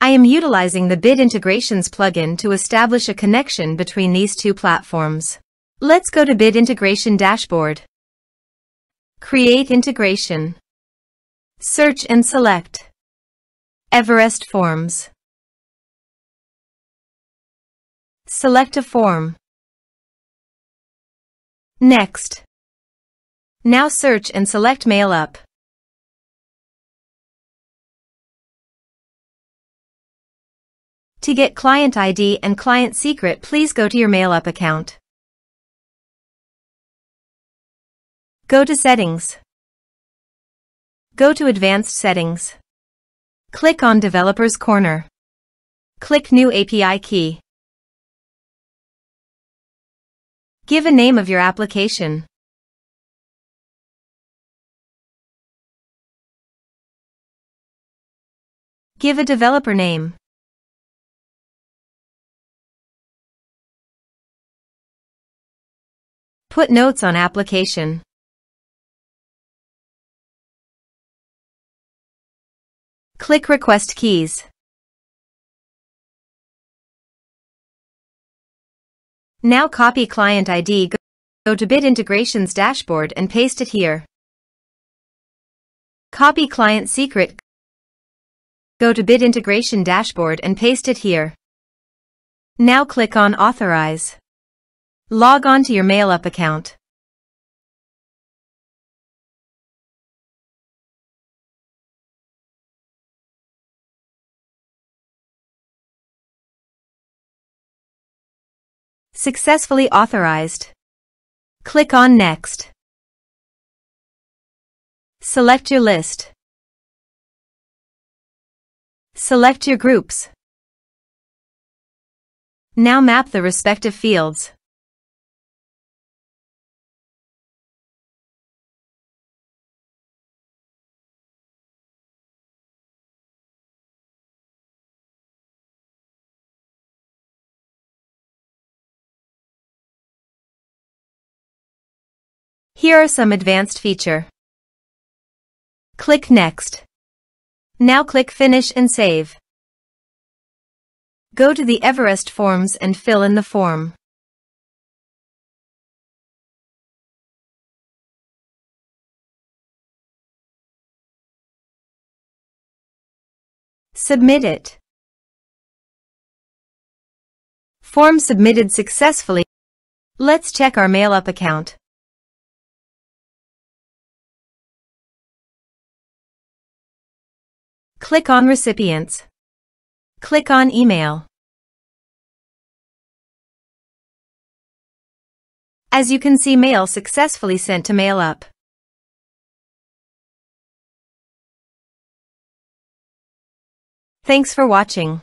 I am utilizing the Bit Integrations plugin to establish a connection between these two platforms. Let's go to Bit Integration Dashboard. Create integration. Search and select Everest Forms. Select a form. Next. Now search and select Mailup. To get client ID and client secret, please go to your Mailup account. Go to Settings. Go to Advanced Settings. Click on Developers Corner. Click New API Key. Give a name of your application. Give a developer name. Put notes on application. Click Request Keys. Now copy client ID, go to Bit Integrations Dashboard and paste it here. Copy client secret, go to Bit Integration Dashboard and paste it here. Now click on Authorize. Log on to your Mailup account. Successfully authorized. Click on Next. Select your list. Select your groups. Now map the respective fields. Here are some advanced features. Click Next. Now click Finish and Save. Go to the Everest Forms and fill in the form. Submit it. Form submitted successfully. Let's check our Mailup account. Click on Recipients. Click on Email. As you can see, mail successfully sent to Mailup. Thanks for watching.